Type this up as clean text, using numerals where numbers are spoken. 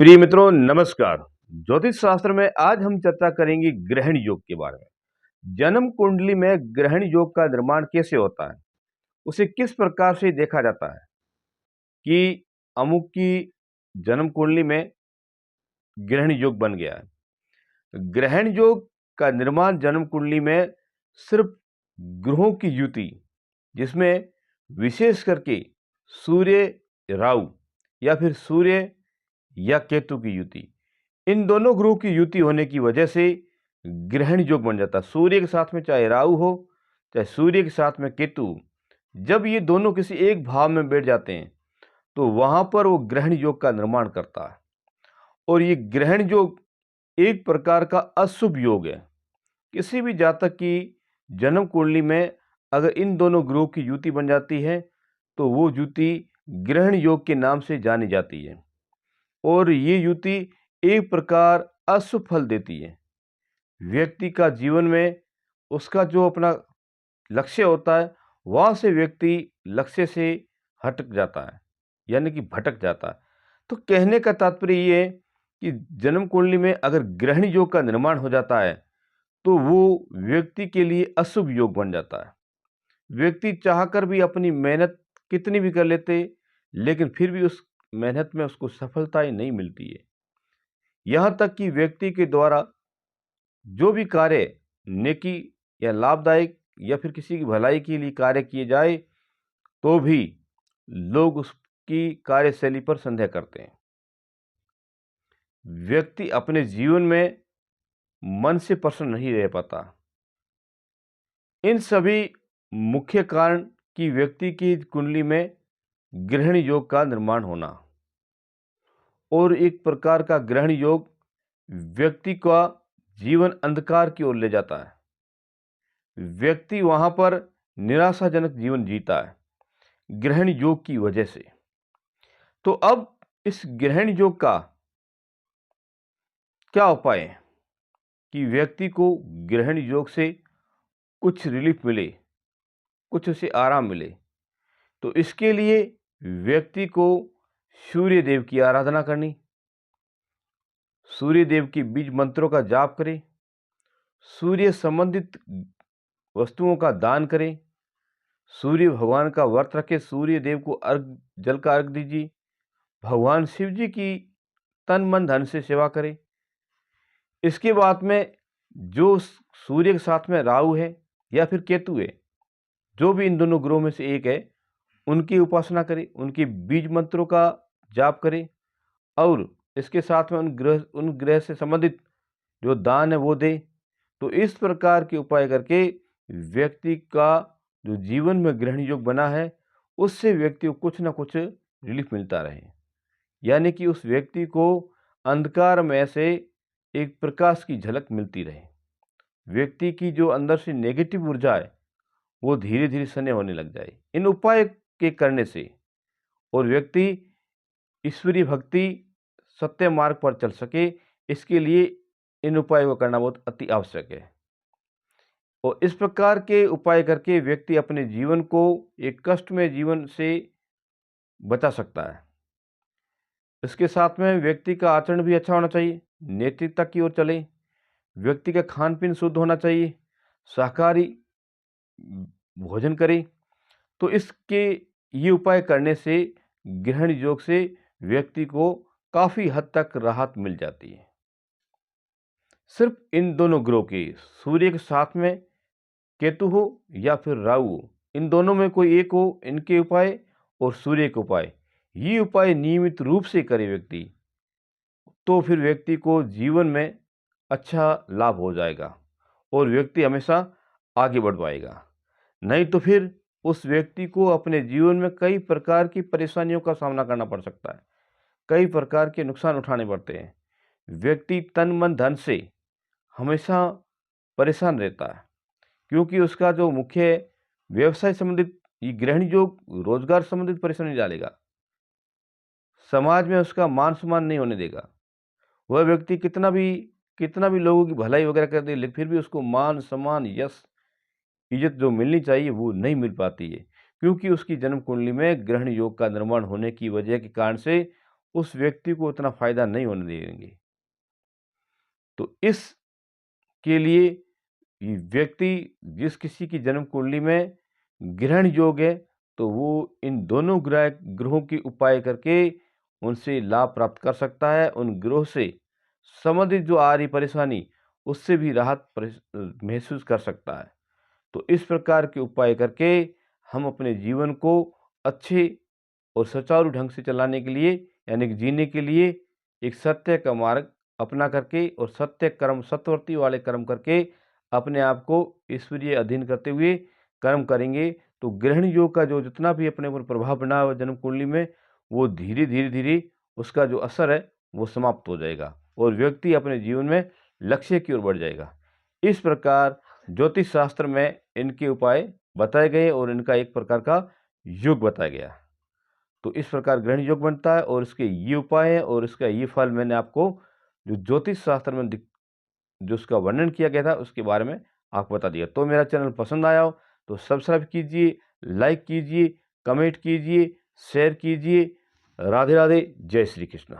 प्रिय मित्रों, नमस्कार। ज्योतिष शास्त्र में आज हम चर्चा करेंगे ग्रहण योग के बारे में। जन्म कुंडली में ग्रहण योग का निर्माण कैसे होता है, उसे किस प्रकार से देखा जाता है कि अमुक की जन्म कुंडली में ग्रहण योग बन गया है। ग्रहण योग का निर्माण जन्म कुंडली में सिर्फ ग्रहों की युति, जिसमें विशेष करके सूर्य राहु या फिर सूर्य या केतु की युति, इन दोनों ग्रहों की युति होने की वजह से ग्रहण योग बन जाता है। सूर्य के साथ में चाहे राहु हो, चाहे सूर्य के साथ में केतु, जब ये दोनों किसी एक भाव में बैठ जाते हैं तो वहां पर वो ग्रहण योग का निर्माण करता है। और ये ग्रहण योग एक प्रकार का अशुभ योग है। किसी भी जातक की जन्म कुंडली में अगर इन दोनों ग्रहों की युति बन जाती है तो वो युति ग्रहण योग के नाम से जानी जाती है। और ये युति एक प्रकार अशुभ फल देती है। व्यक्ति का जीवन में उसका जो अपना लक्ष्य होता है, वहाँ से व्यक्ति लक्ष्य से हटक जाता है, यानी कि भटक जाता है। तो कहने का तात्पर्य ये है कि जन्म कुंडली में अगर ग्रहण योग का निर्माण हो जाता है तो वो व्यक्ति के लिए अशुभ योग बन जाता है। व्यक्ति चाहकर भी अपनी मेहनत कितनी भी कर लेते, लेकिन फिर भी उस मेहनत में उसको सफलता ही नहीं मिलती है। यहाँ तक कि व्यक्ति के द्वारा जो भी कार्य नेकी या लाभदायक या फिर किसी की भलाई के लिए कार्य किए जाए तो भी लोग उसकी कार्यशैली पर संदेह करते हैं। व्यक्ति अपने जीवन में मन से प्रसन्न नहीं रह पाता। इन सभी मुख्य कारण कि व्यक्ति की कुंडली में ग्रहण योग का निर्माण होना, और एक प्रकार का ग्रहण योग व्यक्ति का जीवन अंधकार की ओर ले जाता है। व्यक्ति वहां पर निराशाजनक जीवन जीता है ग्रहण योग की वजह से। तो अब इस ग्रहण योग का क्या उपाय है कि व्यक्ति को ग्रहण योग से कुछ रिलीफ मिले, कुछ उसे आराम मिले। तो इसके लिए व्यक्ति को सूर्य देव की आराधना करनी, सूर्य देव की बीज मंत्रों का जाप करें, सूर्य संबंधित वस्तुओं का दान करें, सूर्य भगवान का व्रत रखें, सूर्य देव को जल का अर्घ दीजिए, भगवान शिव जी की तन मन धन से सेवा करें। इसके बाद में जो सूर्य के साथ में राहु है या फिर केतु है, जो भी इन दोनों ग्रहों में से एक है, उनकी उपासना करें, उनके बीज मंत्रों का जाप करें और इसके साथ में उन ग्रह से संबंधित जो दान है वो दे। तो इस प्रकार के उपाय करके व्यक्ति का जो जीवन में ग्रहण योग बना है उससे व्यक्ति को कुछ ना कुछ रिलीफ मिलता रहे, यानी कि उस व्यक्ति को अंधकार में से एक प्रकाश की झलक मिलती रहे। व्यक्ति की जो अंदर से नेगेटिव ऊर्जा है वो धीरे धीरे शून्य होने लग जाए इन उपाय के करने से, और व्यक्ति ईश्वरीय भक्ति सत्य मार्ग पर चल सके। इसके लिए इन उपायों को करना बहुत अति आवश्यक है। और इस प्रकार के उपाय करके व्यक्ति अपने जीवन को एक कष्टमय जीवन से बचा सकता है। इसके साथ में व्यक्ति का आचरण भी अच्छा होना चाहिए, नैतिकता की ओर चले, व्यक्ति का खान पीन शुद्ध होना चाहिए, शाकाहारी भोजन करे। तो इसके ये उपाय करने से ग्रहण योग से व्यक्ति को काफ़ी हद तक राहत मिल जाती है। सिर्फ इन दोनों ग्रहों के, सूर्य के साथ में केतु हो या फिर राहु हो, इन दोनों में कोई एक हो, इनके उपाय और सूर्य के उपाय, ये उपाय नियमित रूप से करे व्यक्ति, तो फिर व्यक्ति को जीवन में अच्छा लाभ हो जाएगा और व्यक्ति हमेशा आगे बढ़ पाएगा। नहीं तो फिर उस व्यक्ति को अपने जीवन में कई प्रकार की परेशानियों का सामना करना पड़ सकता है, कई प्रकार के नुकसान उठाने पड़ते हैं। व्यक्ति तन मन धन से हमेशा परेशान रहता है, क्योंकि उसका जो मुख्य व्यवसाय संबंधित ये ग्रहण योग रोजगार संबंधित परेशानी डालेगा, समाज में उसका मान सम्मान नहीं होने देगा। वह व्यक्ति कितना भी लोगों की भलाई वगैरह कर दे, लेकिन फिर भी उसको मान सम्मान यश इज्जत जो मिलनी चाहिए वो नहीं मिल पाती है, क्योंकि उसकी जन्म कुंडली में ग्रहण योग का निर्माण होने की वजह के कारण से उस व्यक्ति को उतना फायदा नहीं होने देंगे। तो इसके लिए ये व्यक्ति जिस किसी की जन्म कुंडली में ग्रहण योग है, तो वो इन दोनों ग्रहों की उपाय करके उनसे लाभ प्राप्त कर सकता है। उन ग्रहों से संबंधित जो आ रही परेशानी, उससे भी राहत महसूस कर सकता है। तो इस प्रकार के उपाय करके हम अपने जीवन को अच्छे और सुचारू ढंग से चलाने के लिए, यानी कि जीने के लिए एक सत्य का मार्ग अपना करके और सत्य कर्म, सत्वर्ती वाले कर्म करके अपने आप को ईश्वरीय अधीन करते हुए कर्म करेंगे, तो ग्रहण योग का जो जितना भी अपने ऊपर प्रभाव बना हुआ जन्म कुंडली में, वो धीरे धीरे धीरे उसका जो असर है वो समाप्त हो जाएगा और व्यक्ति अपने जीवन में लक्ष्य की ओर बढ़ जाएगा। इस प्रकार ज्योतिष शास्त्र में इनके उपाय बताए गए और इनका एक प्रकार का योग बताया गया। तो इस प्रकार ग्रहण योग बनता है और इसके ये उपाय हैं और इसका ये फल मैंने आपको जो ज्योतिष शास्त्र में जो उसका वर्णन किया गया था उसके बारे में आपको बता दिया। तो मेरा चैनल पसंद आया हो तो सब्सक्राइब कीजिए, लाइक कीजिए, कमेंट कीजिए, शेयर कीजिए। राधे राधे, जय श्री कृष्ण।